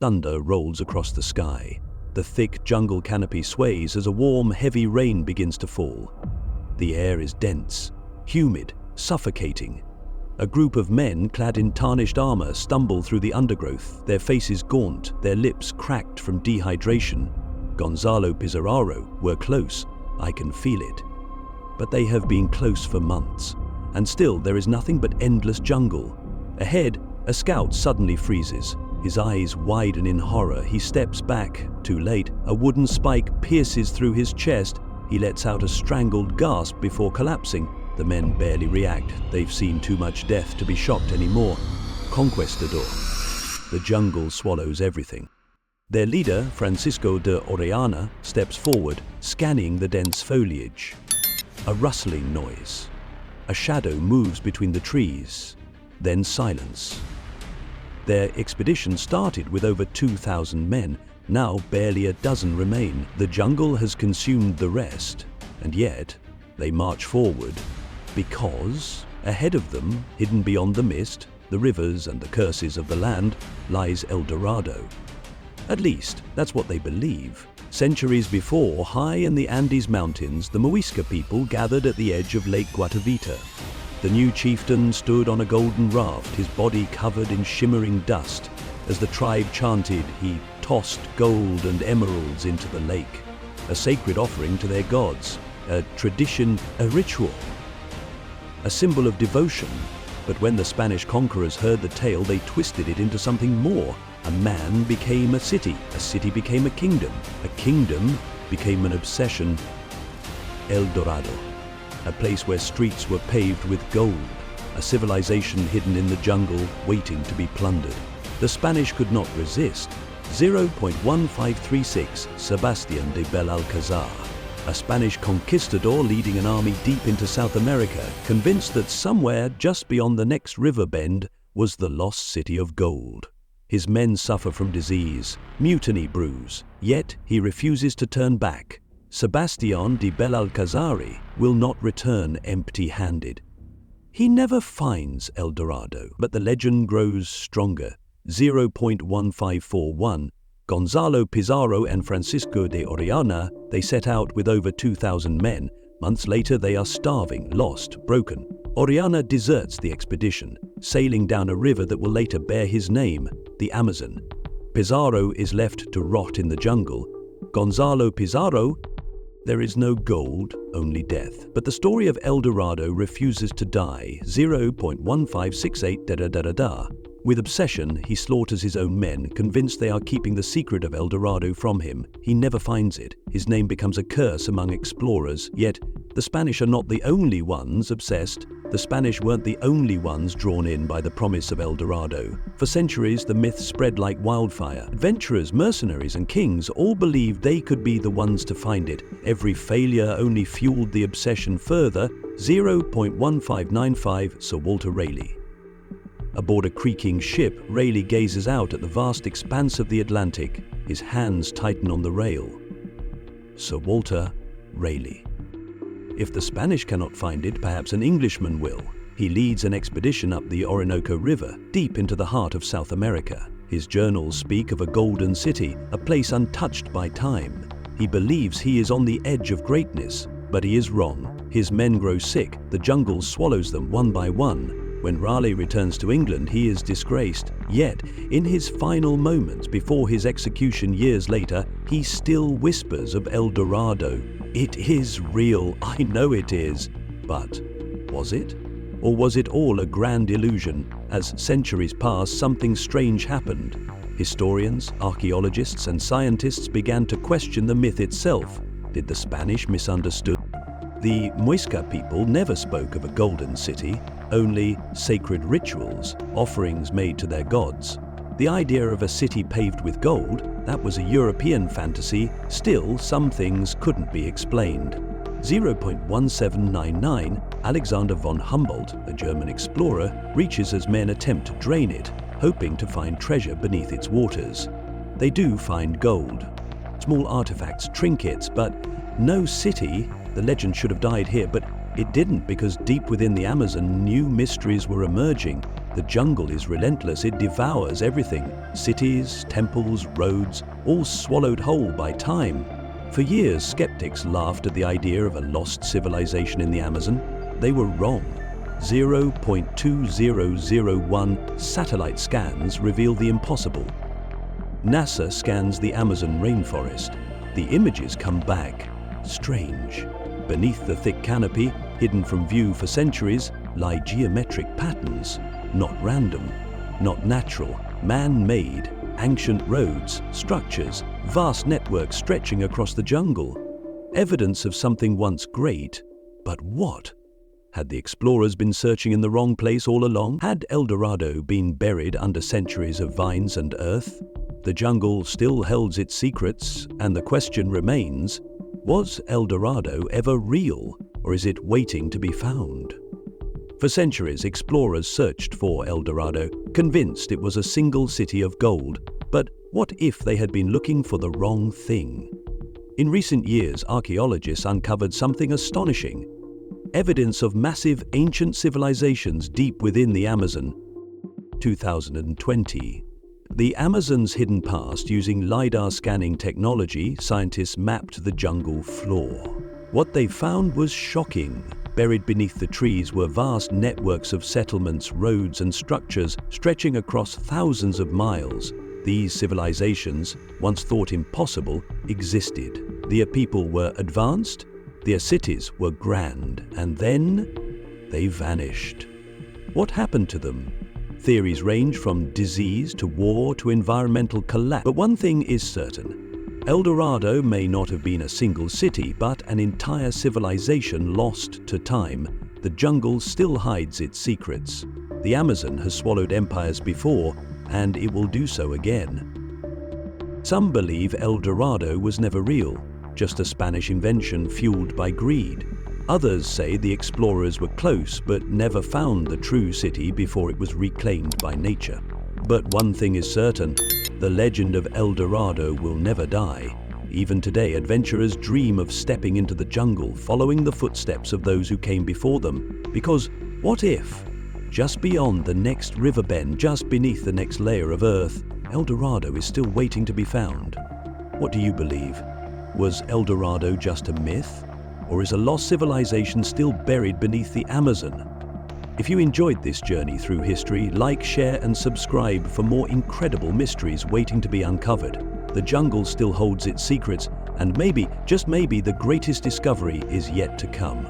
Thunder rolls across the sky. The thick jungle canopy sways as a warm, heavy rain begins to fall. The air is dense, humid, suffocating. A group of men clad in tarnished armor stumble through the undergrowth, their faces gaunt, their lips cracked from dehydration. Gonzalo Pizarro, "We're close, I can feel it." But they have been close for months, and still there is nothing but endless jungle. Ahead, a scout suddenly freezes. His eyes widen in horror. He steps back. Too late, a wooden spike pierces through his chest. He lets out a strangled gasp before collapsing. The men barely react. They've seen too much death to be shocked anymore. Conquistador. The jungle swallows everything. Their leader, Francisco de Orellana, steps forward, scanning the dense foliage. A rustling noise. A shadow moves between the trees. Then silence. Their expedition started with over 2,000 men. Now barely a dozen remain. The jungle has consumed the rest, and yet they march forward because ahead of them, hidden beyond the mist, the rivers and the curses of the land, lies El Dorado. At least, that's what they believe. Centuries before, high in the Andes Mountains, the Muisca people gathered at the edge of Lake Guatavita. The new chieftain stood on a golden raft, his body covered in shimmering dust. As the tribe chanted, he tossed gold and emeralds into the lake, a sacred offering to their gods, a tradition, a ritual, a symbol of devotion. But when the Spanish conquerors heard the tale, they twisted it into something more. A man became a city became a kingdom became an obsession. El Dorado, a place where streets were paved with gold, a civilization hidden in the jungle waiting to be plundered. The Spanish could not resist. 0.1536 Sebastián de Belalcázar, a Spanish conquistador leading an army deep into South America, convinced that somewhere just beyond the next river bend was the lost city of gold. His men suffer from disease, mutiny brews, yet he refuses to turn back. Sebastián de Belalcázar will not return empty-handed. He never finds El Dorado, but the legend grows stronger. 0.1541 Gonzalo Pizarro and Francisco de Orellana, they set out with over 2,000 men. Months later, they are starving, lost, broken. Orellana deserts the expedition, sailing down a river that will later bear his name, the Amazon. Pizarro is left to rot in the jungle. Gonzalo Pizarro, there is no gold, only death. But the story of El Dorado refuses to die. 0.1568 da-da-da-da-da. With obsession, he slaughters his own men, convinced they are keeping the secret of El Dorado from him. He never finds it. His name becomes a curse among explorers. Yet, the Spanish are not the only ones obsessed. The Spanish weren't the only ones drawn in by the promise of El Dorado. For centuries, the myth spread like wildfire. Adventurers, mercenaries, and kings all believed they could be the ones to find it. Every failure only fueled the obsession further. 0.1595 Sir Walter Raleigh. Aboard a creaking ship, Raleigh gazes out at the vast expanse of the Atlantic. His hands tighten on the rail. Sir Walter Raleigh. If the Spanish cannot find it, perhaps an Englishman will. He leads an expedition up the Orinoco River, deep into the heart of South America. His journals speak of a golden city, a place untouched by time. He believes he is on the edge of greatness, but he is wrong. His men grow sick, the jungle swallows them one by one. When Raleigh returns to England, he is disgraced. Yet, in his final moments before his execution years later, he still whispers of El Dorado. It is real, I know it is. But was it? Or was it all a grand illusion? As centuries passed, something strange happened. Historians, archaeologists, and scientists began to question the myth itself. Did the Spanish misunderstood? The Muisca people never spoke of a golden city, only sacred rituals, offerings made to their gods. The idea of a city paved with gold, that was a European fantasy. Still, some things couldn't be explained. 0.1799 Alexander von Humboldt, a German explorer, reaches as men attempt to drain it, hoping to find treasure beneath its waters. They do find gold, small artifacts, trinkets, but no city. The legend should have died here, but it didn't, because deep within the Amazon, new mysteries were emerging. The jungle is relentless, it devours everything. Cities, temples, roads, all swallowed whole by time. For years, skeptics laughed at the idea of a lost civilization in the Amazon. They were wrong. 0.2001 satellite scans reveal the impossible. NASA scans the Amazon rainforest. The images come back strange. Beneath the thick canopy, hidden from view for centuries, lie geometric patterns. Not random, not natural, man-made, ancient roads, structures, vast networks stretching across the jungle. Evidence of something once great, but what? Had the explorers been searching in the wrong place all along? Had El Dorado been buried under centuries of vines and earth? The jungle still holds its secrets, and the question remains, was El Dorado ever real, or is it waiting to be found? For centuries, explorers searched for El Dorado, convinced it was a single city of gold. But what if they had been looking for the wrong thing? In recent years, archaeologists uncovered something astonishing. Evidence of massive ancient civilizations deep within the Amazon. 2020. The Amazon's hidden past. Using LiDAR scanning technology, scientists mapped the jungle floor. What they found was shocking. Buried beneath the trees were vast networks of settlements, roads, and structures stretching across thousands of miles. These civilizations, once thought impossible, existed. Their people were advanced, their cities were grand, and then they vanished. What happened to them? Theories range from disease to war to environmental collapse. But one thing is certain. El Dorado may not have been a single city, but an entire civilization lost to time. The jungle still hides its secrets. The Amazon has swallowed empires before, and it will do so again. Some believe El Dorado was never real, just a Spanish invention fueled by greed. Others say the explorers were close but never found the true city before it was reclaimed by nature. But one thing is certain, the legend of El Dorado will never die. Even today, adventurers dream of stepping into the jungle, following the footsteps of those who came before them. Because what if, just beyond the next river bend, just beneath the next layer of earth, El Dorado is still waiting to be found? What do you believe? Was El Dorado just a myth? Or is a lost civilization still buried beneath the Amazon? If you enjoyed this journey through history, like, share, and subscribe for more incredible mysteries waiting to be uncovered. The jungle still holds its secrets, and maybe, just maybe, the greatest discovery is yet to come.